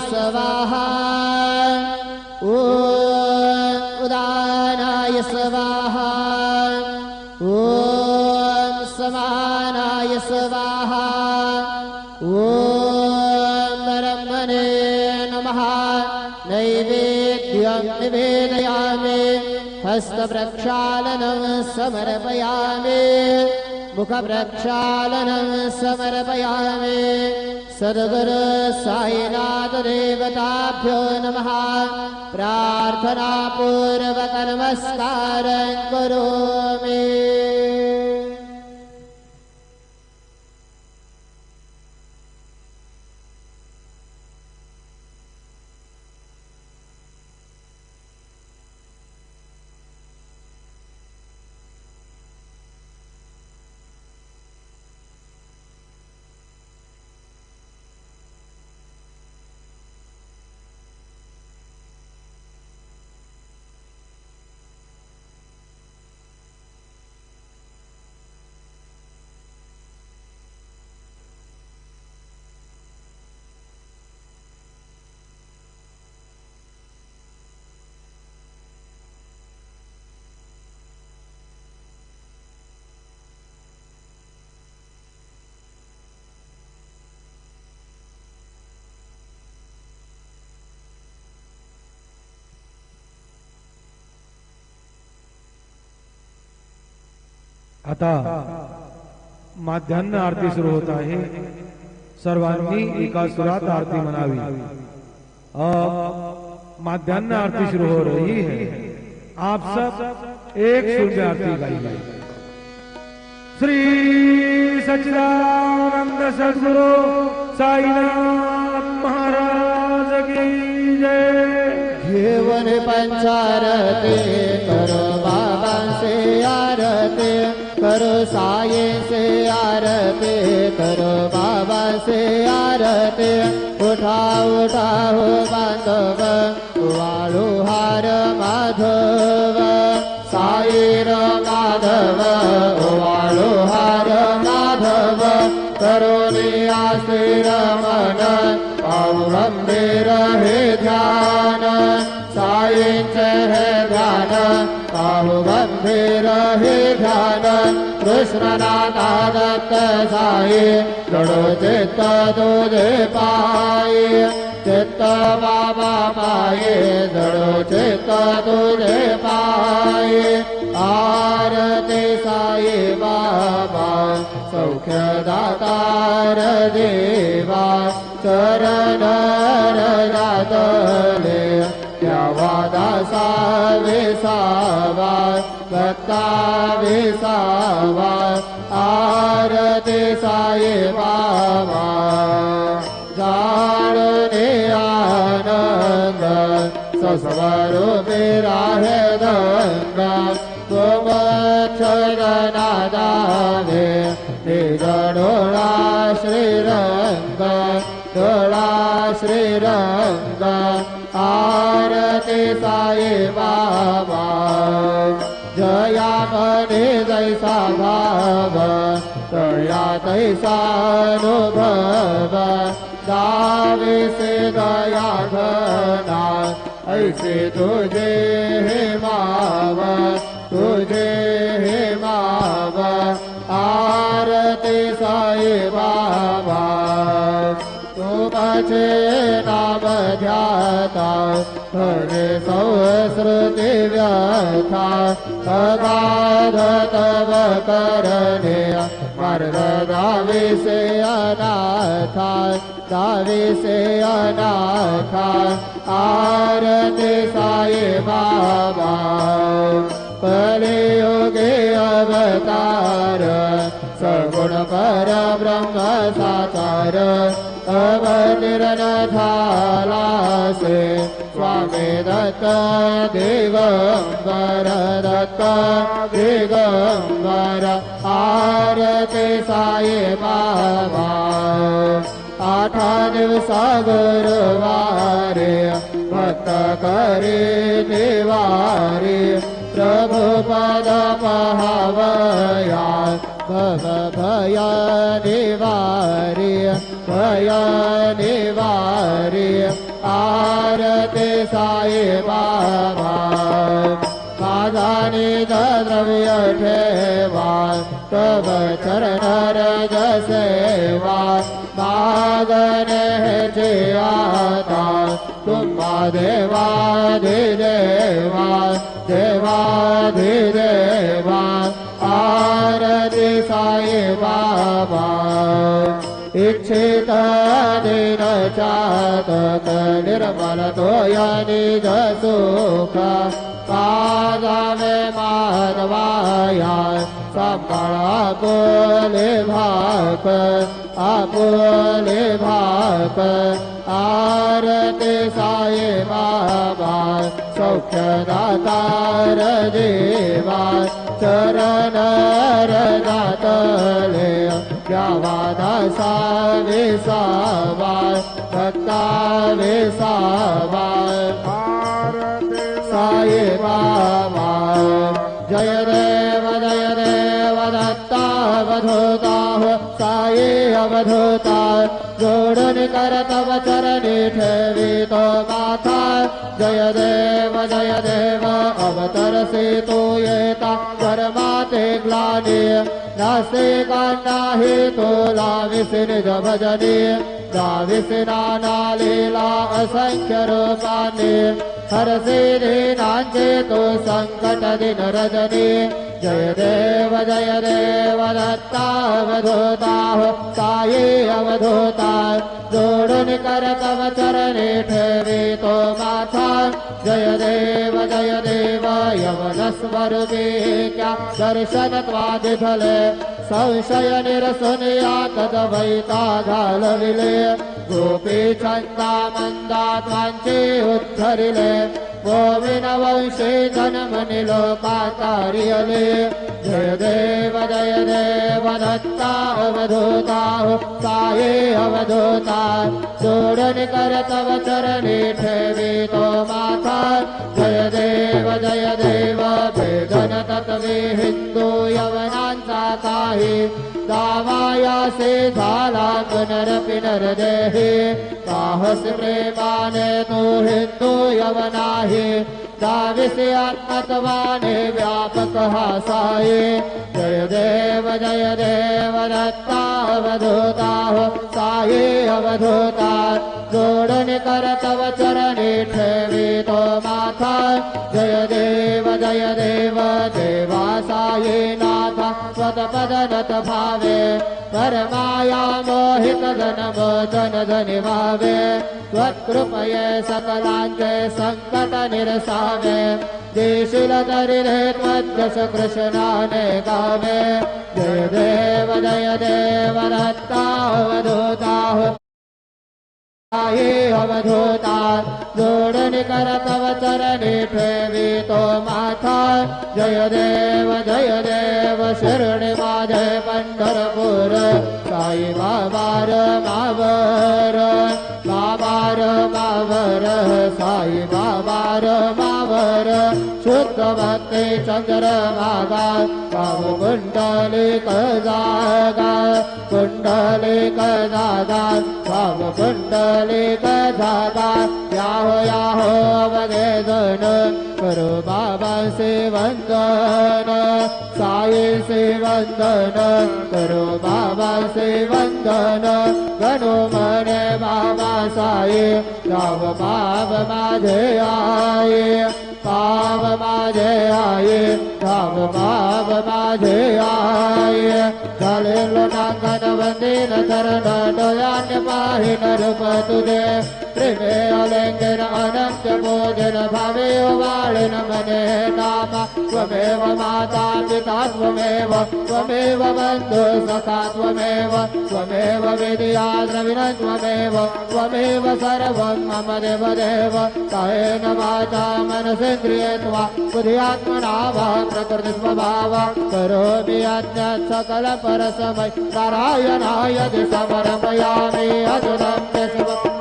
स्वाहा ॐ उदानाय स्वाहा ॐ समानाय स्वाहा ॐ ब्रह्मणे नमः नैवेद्यं निवेदयामि हस्तप्रक्षालनं समर्पयामि मुखप्रक्षालनं समर्पयामि सद्गुरु साईनाथ देवताभ्यो नमः प्रार्थनापूर्वक नमस्कारं करोमि। आता माध्यान्ह आरती सुरू होत आहे। सर्वांनी एका सुरात आरती मनावी। माध्यान्ह आरती शुरू हो रही है। आप सब एक सुर में आरती गाइए। श्री सच्चिदानंद सद्गुरु साईनाथ महाराज की जय। जीवन पंचारती करो बाबा से आरती करो साये से आरती करो बाबा से आरती उठाओ उठाओ बांधव वाळू हार माधव साईर माधव वाळू हार माधव करोनी आशीर मन गंभीर हे ध्यान साईंचे हे ध्यान पाहु गंभीर हे ध्यान कृष्णनाथा दत्त साई जडो चित्त तुझे पायी चित्त बाबा माये जडो चित्त तुझे पायी आरती साई बाबा सौख्य दातार देवा चरण जातले द्यावा दासा विसावा भक्ता विसावा आरती साई बाबा जाणूने आनंद सस्वरूपी राहे गंगा तुमक्षरनादावे निज डोळा श्रीरंग डोळा श्रीरंग आरती साई बाबा जया मने जैसा भाव तया तैसा अनुभव दावे से दया घना ऐसे तुझे हे मावा तुझे हे मावा आरती साई बाबा तुमचे नाम ध्याता हरे संस्कृती व्यथा अगाध तव करणे मार्ग दावी से अनाथा दावी से अनाथा आरती साई बाबा कलियुगे अवतार सगुण पर ब्रह्म साकार अवतीर्ण झाला से स्वामी दत्त दिगंबर दत्त दिगंबर आरती साई बाबा आठा दिवसा गुरुवारे भक्त करे निवारे प्रभु पद पहावया भव भय निवारे भय निवारे साई बाबा माझा निज द्रव्य ठेवा तव चरण रज सेवा मागणे हे आता तुम्हा देवाधिदेवा देवाधिदेवा आरती साई बाबा इच्छित दिन चातक निर्मल तोय निज सुख पादावे माधवाया सांभाळा आपुले भाक आरती साई बाबा सौख्यदातार जीवा चरण रदातले द्यावा दासा विसावा भक्ता विसावा साई बाबा जय देव दत्ता अवधूता साई अवधूता जोडून कर तव चरणी ठेवितो माथा जय देव अवतरसे तू येता परमाते ग्लानी नासे नाही तुला विसनिज भजनी दाविस नाना लीला असंख्य रूपाने हरसे दीनांचे तो संकट दिन रजनी जय देव दत्ता अवधूता साई अवधूता जोडून कर तव चरणी ठेवितो माथा जय देव यवनस्वरूपी क्या दर्शन त्वादिफले संशय निरसुनिया तदवैता घालविले गोपी छंदा मंदा त्वांचे उद्धरिले गोविन वंशे जन्मनि लोकातारियले जय देव दत्ता अवधूता साई अवधूता जोडून कर तव चरणी ठेवितो माथा जय देव भेदन तत्वे हिंदू यवनांचा काही दावायासे झाला पुनर्देही साहस प्रेमाने तू हिंदू यवनाही दाविसे आत्मत्वाने व्यापक हा साई जय देव दत्ता अवधूता साई अवधूता जोडून कर तव चरणी ठेवितो माथा जय देव देवा साई नाथा स्वतपदनत भावे परमाया मोहित जनमोचन धनि भावे त्वत्कृपये सकलांचे संकट निरसावे देशील तरिरे त्वद्यश कृष्णाने गावे जय देव दत्ता अवधूता साई अवधूता जोडून कर तव चरणी ठेवितो माथा जय देव शिर्डी माझे पंढरपूर साई बाबार मावर साई बाबार मावर शुद्ध भक्ती चंद्रभागा भाव कुंडलिक जागा भाव कुंडलिक जागा याहो अवघे जन करो बाबा से वंदन साई से वंदन करो बाबा से वंदन गणो मने बाबा साई गाव पाव माझे आये पाव माझे आये गाव पाव माझे आये झालेल नागन वंदीन चरण डोळ्याने पाहिन रूप तुझे प्रेमे अलेंगन अनंत भोजन भावे वाळिन मने नामा त्वमेव माता पिता त्वमेव बंधु सखा त्वमेव विद्या द्रविण त्वमेव सर्वं मम देव कायेन वाचा मनसेन्द्रिये त्वा बुद्ध्यात्मना वा प्रकृति स्वभाव करोमि यज्ञात् सकल परसमय नारायणाय समर्पयामि अजुनं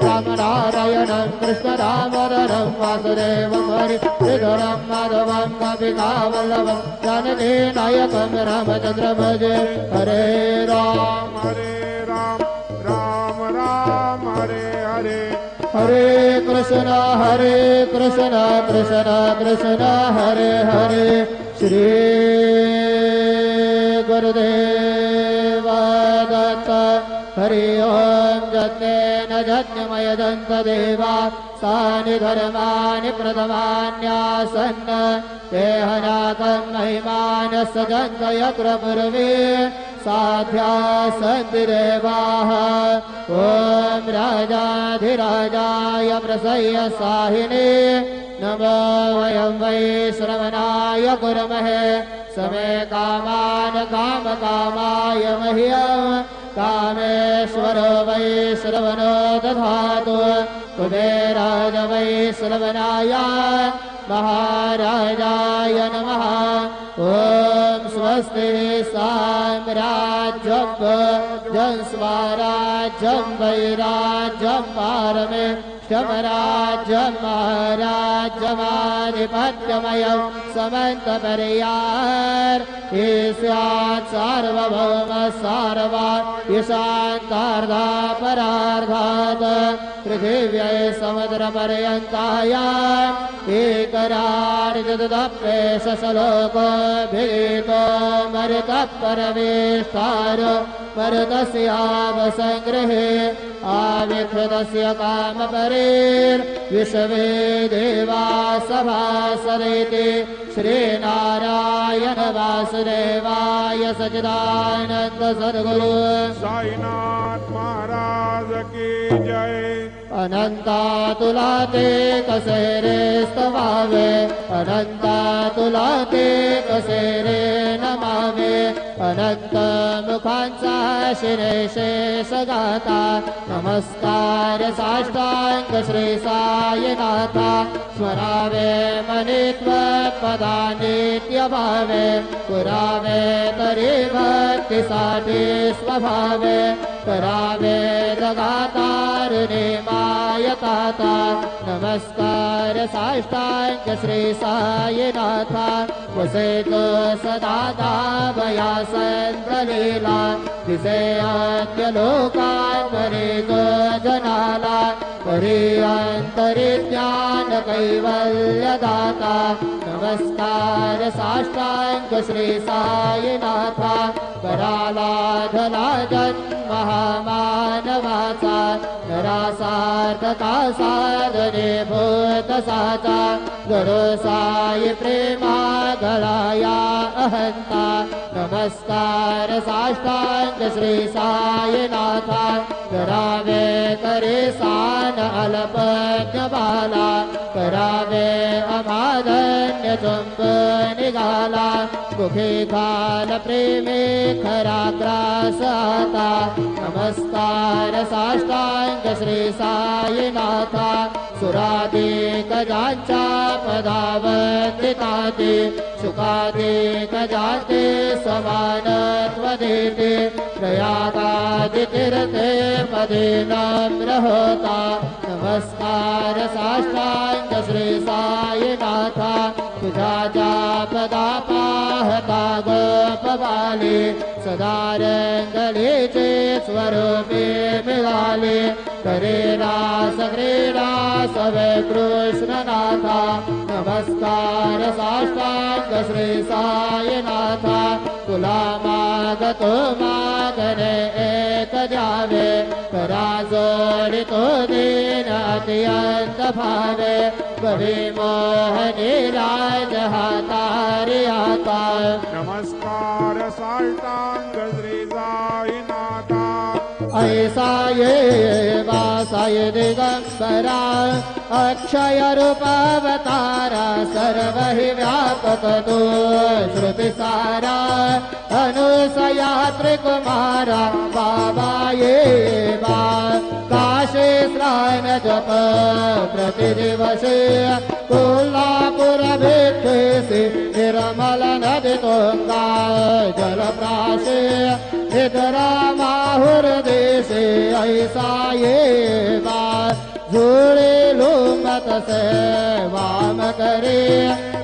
रामनारायणं कृष्णदामोदरं वासुदेवं हरिधरं माधवं गोपिकावल्लभं जानकी नायकं रामचन्द्र भजे हरे राम राम राम हरे हरे हरे कृष्ण कृष्ण कृष्ण हरे हरे श्री गुरुदेव दत्त हरि ओम जन्मेन जन्मय दन्त देवा सानि धर्मानि प्रथमान्यासन् देहनाकं महिमानस्य जन्तयत्र पूर्वे साध्या सन्ति देवाः ॐ राजाधिराजाय प्रसह्य साहिने नमो वयं वै श्रवणाय कुर्महे समे कामान् कामकामाय मह्यं कामेश्वरो वै श्रवणो दधातु कुबेराज वै श्रवणाय महाराजाय नमः ॐ स्वस्ति साम्राज्यं स्वराज्यं वैराज्यं पारमे क्षमराज्यं महाराज्यमाधिपत्यमयं समन्तपर्यार् ईस्यात् सार्वभौम सार्वा ईशान्तार्धा परार्धात् पृथिव्यै समुद्रपर्यन्ताय एकरार्जदप्रेश श्लोको भीतो मरुतः परमेष्ठार मरुतस्यावसङ्ग्रहे आविक्षतस्य कामपरेर्विश्वे देवा सभासदेति श्रीनारायण वासुदेवाय सच्चिदानन्द सद्गुरु साईनाथ महाराज की जय। अनंता तुला ते कसे रे स्तवावे अनंता तुला ते कसे रे नमावे अनंत मुखांचा शिरे शेष गाता नमस्कार साष्टांग श्री साईनाथा स्वरावे मनित्व पदा नित्य भावे पुरावे तरी भक्तीसाठी स्वभावे करावे जगातार मायताता नमस्कार साष्टांग श्री साईनाथा वसेतो सदा दाभया संतलीला तिसे अन्य लोकांवरेतो जनाला परि अंतरि ज्ञान कैवल्यदाता नमस्कार साष्टांग श्री साईनाथा कराला धला जन्म महामानवाचा नरासार्थता साधने भूत साचा गुरु साई प्रेमा गळाया अहंता नमस्कार साष्टांग श्री साईनाथा करावे करे सान अल्पज्ञ बाला करावे अमादन्य चुंब निघाला मुखे खाल प्रेमे खरा ग्रास आता नमस्कार साष्टांग श्री साईनाथा सुराधिक जांचा पदावंदिताते सुखाधिक जाते समानत्व देते प्रयागादि तीर्थे पदे नम्र होता नमस्कार साष्टांग श्री साईनाथा तुझा पदा पाहता गोपबाले सदा रंगलीचे स्वरूपे मिळाले करे रास क्रीडा सवे कृष्णनाथा नमस्कार साष्टांग श्री साईनाथा तुला मागतो मागणे एक द्यावे करा जोडितो दीन अत्यंत भावे कवी मोहनी राज हातारी आता नमस्कार साष्टांग श्री साईनाथा ऐसा ये वासाय दिगंबरा अक्षय रूपावतारा सर्व हि व्यापक तो श्रुति सारा अनुसया त्रिकुमारा बाबा ये बा काशी स्नान जप प्रतिदिवसे कोल्हापुर भिक्षेसी निर्मल नदी तुंगा जलप्राशे निद्रा माहुर देशे ऐसा ये बा झूले लुमत से वाम करे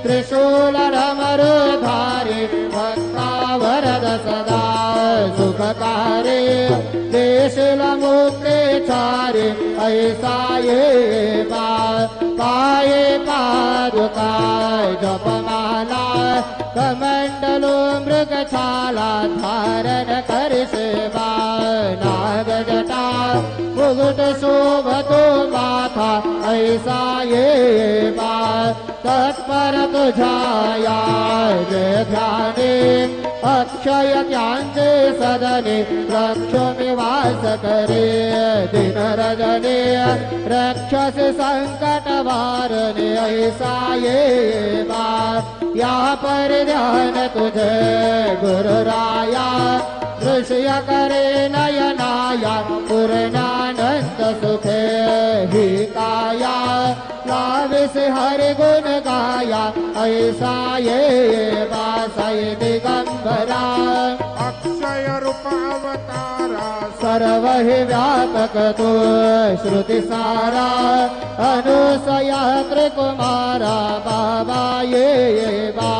त्रिशूल रमरु धारी भक्ता वरद सदा सुखकारी देश मुक्ति सारे ऐसा ये पाये पादुका जपमाला कमंडलो मृगछाला धारण कर सेवा नागजटा मुकुट शोभतो माथा ऐसा ये तत्पर तुझाया जय ध्याने अक्षय ज्ञानचे सदने रक्षोमि वास करे दिन रजने रक्षस संकट वारने ऐसा ये या पर ध्यान तुझे गुरुराया दृश्य करे नयनाया पूर्णानंद सुखे ही काया लाविस हरि गुण गाया ऐसा ये बासाई दिगंबरा अक्षय रूप अवतारा सर्व ही व्यापक तू श्रुति सारा अनुसया त्रिकुमारा बाबा ये बा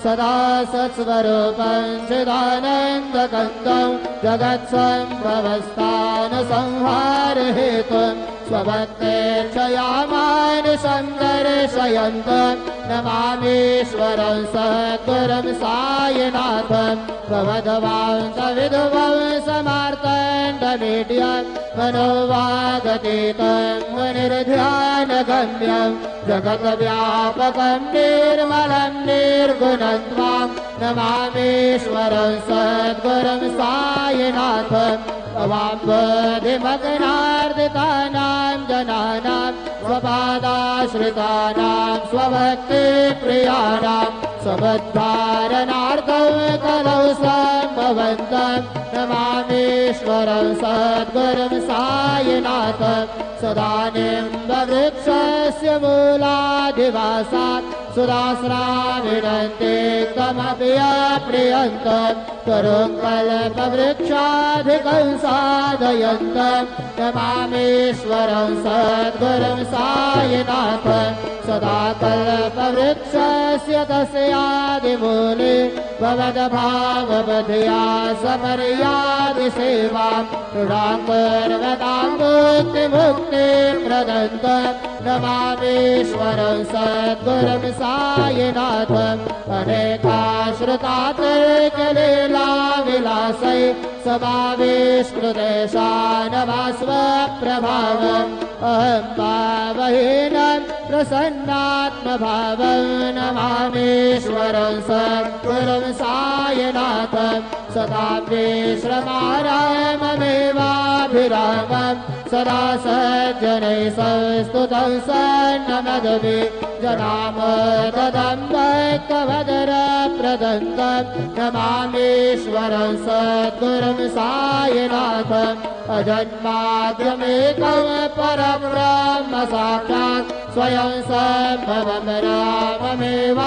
सदा सत्स्वरूपं चिदानन्दकन्दं जगत्सम्भवस्थान संहार हेतुं स्वभक्तेच्छयामानुषं दर्शयन्तं नमामीश्वरं सद्गुरुं सायिनाथं भवद्वांसविधुवं समार्तण्डमीड्यं मनोवागतीतं मुनिर्ध्यानगम्यं जगद्व्यापकं निर्मलं निर्गुणं त्वां नमामीश्वरं सद्गुरुं सायिनाथं भवाम्बोधिमग्नार्दितानां जनानां स्वपादाश्रितानां स्वभक्तिप्रियाणां स्वबद्धारणार्थं कलौ सम्भवन्तं नमामीश्वरं सद्गुरुं सायिनाथं सदानिम्बवृक्षस्य मूलाधिवासात् सुदास्राविणन्ते त्वमपि अप्रियन्तं करुङ्कल्पवृक्षाधिकं साधयन्तं नमामीश्वरं सद्गुरुं सायिनाथं सदा कल्पवृक्षस्य तस्यादिमूले भवद्भावबधिया सपर्यादिसेवां दृढां कुर्वतां मुक्तिं प्रदन्तं नमामीश्वरं सद्गुरुं सायिनाथं अनेकाश्रुतात्रिकलीला विलासै समाविष्कृतेशानवास्वप्रभावम् अहं पावहीनं प्रसन्नात्मभावं नमामीश्वरं सद्गुरुं सायिनाथं सदा विश्रमाराममेवाभिरामं सदा सज्जनैः संस्तुतं सन्नमदभि जनामोदं भक्तवदरप्रदन्तं नमामीश्वरं सद्गुरुं सायिनाथम् अजन्माद्यमेकं परब्रह्म साक्षात् स्वयं सम्भवं राममेवावतीर्णं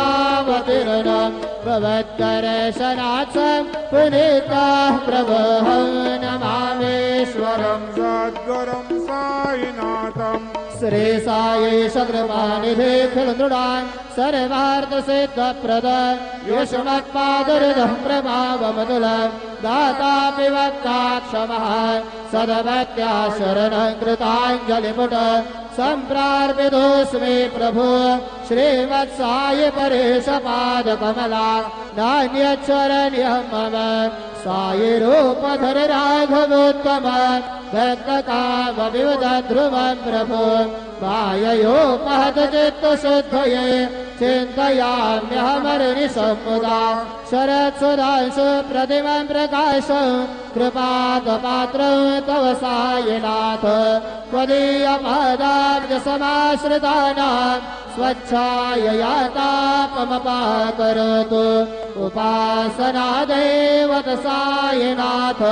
भवद्दर्शनात् पुनीतः प्रभोऽहं नमामीश्वरं सद्गुरुं सायिनाथम् श्री सायेश कृपानिधे खिलनृणान् सर्वार्थसिद्धप्रद यशमत्पादुर्दं प्रभावमतुलं दातापि वक्ता क्षमः सदभक्त्या शरणं कृताञ्जलिपुट सम्प्रार्पितोऽस्मि प्रभो श्रीवत्साय परेश पादकमला नान्यच्छरणीयं मम सायिरूपधर राघवोत्तम भक्तकामविवदध्रुवं प्रभो माययोपहत चित्तशुद्धये चिन्तयाम्यहमर्निशम्मुदा शरत्सुधांशु प्रतिमं प्रकाशं कृपादपात्रं तव सायिनाथ त्वदीयपादाब्जसमाश्रितानां स्वच्छायया तापमपाकरोतु उपासनादेवत सायिनाथ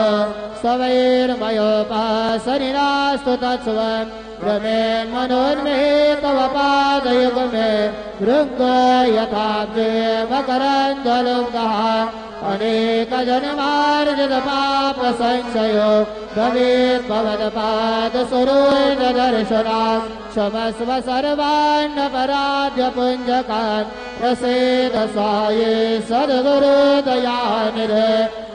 सवैर्मयोपासनिनास्तु तत्स्वं रमे मनोन्मे तव पादयुग्मे भृङ्ग यथाब्जे मकरन्दलुब्धः अनेकजन्मार्जितपापसंशयो भवेत् भवत्पादसरोजदर्शनात् क्षमस्व सर्वान्नपराध्यपुञ्जकान् प्रसीद साये सद्गुरुदयानिधे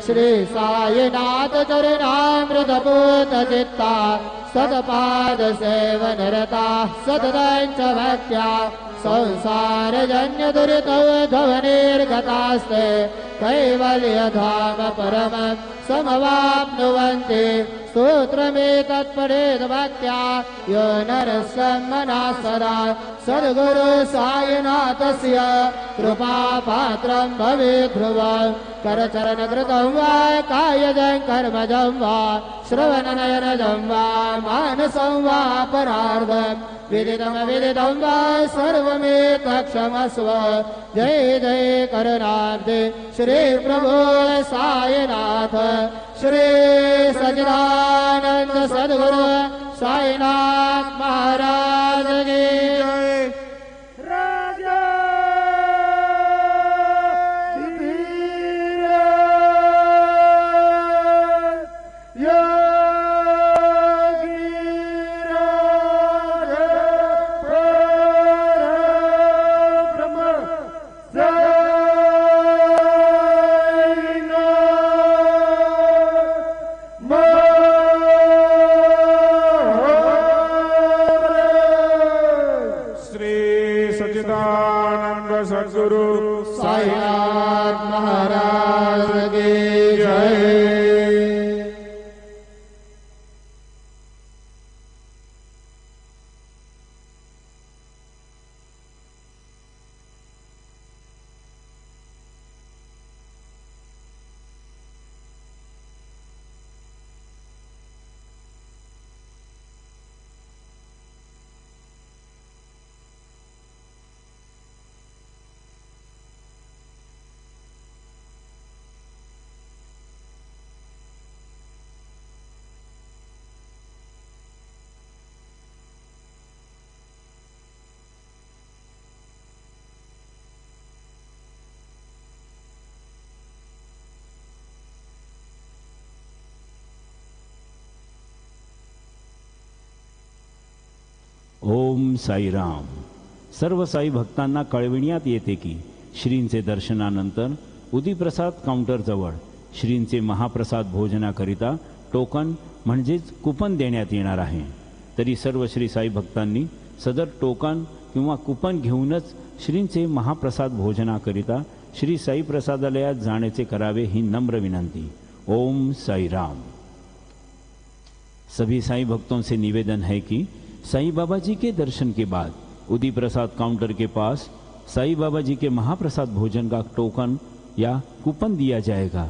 श्री साईनाथ चरणामृतपूत चित्ता सतपाद सेवन रता सततञ्च भक्त्या संसारजन्य दुरितोद्धव निर्गतास्ते कैवल्यधाम परमं समवाप्नुवन्ति सूत्रमेतत्पठेद भक्त्या यो नरः मना सदा सद्गुरु साईनाथस्य कृपापात्रं भवेत् ध्रुवं करचरणकृतं वा कायजं कर्मजं वा श्रवणनयनजं वा मानसं वा परार्धं विदितमविदितं वा सर्वमेतत्क्षमस्व जय जय करुणाब्धे श्री प्रभो साईनाथ श्री सच्चिदानंद सद्गुरु साईनाथ महाराज की जय राजा सद्गुरु साईनाथ महाराज की जय। ओम साईराम। सर्व साई भक्तांना कळविण्यात येते की श्रींचे दर्शनानंतर उदीप्रसाद काउंटरजवळ श्रींचे महाप्रसाद भोजनाकरिता टोकन म्हणजेच कुपन देण्यात येणार आहे। तरी सर्व श्री साई भक्तांनी सदर टोकन किंवा कुपन घेऊनच श्रींचे महाप्रसाद भोजनाकरिता श्री साई प्रसादालयात जाण्याचे करावे ही नम्र विनंती। ओम साईराम। सभी साई भक्तों से निवेदन है कि साईं बाबा जी के दर्शन के बाद उदी प्रसाद काउंटर के पास साईं बाबा जी के महाप्रसाद भोजन का टोकन या कूपन दिया जाएगा।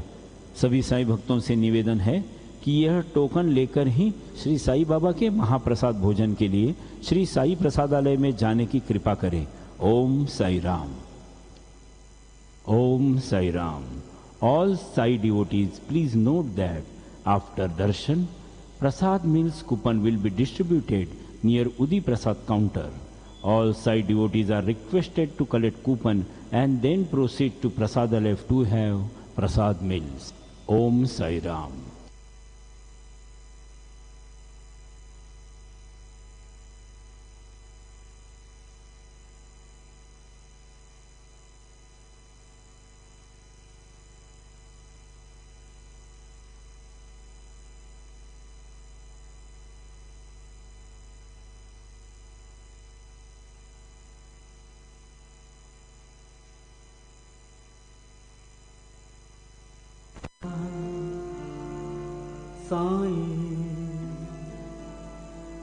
सभी साईं भक्तों से निवेदन है कि यह टोकन लेकर ही श्री साईं बाबा के महाप्रसाद भोजन के लिए श्री साई प्रसादालय में जाने की कृपा करें। ओम साई राम। ओम Sai Ram. All Sai devotees, please note that after darshan, prasad meals coupon will be distributed near Udi Prasad counter. All Sai devotees are requested to collect coupon and then proceed to Prasadalaya to have prasad meals. Om Sai Ram. Sai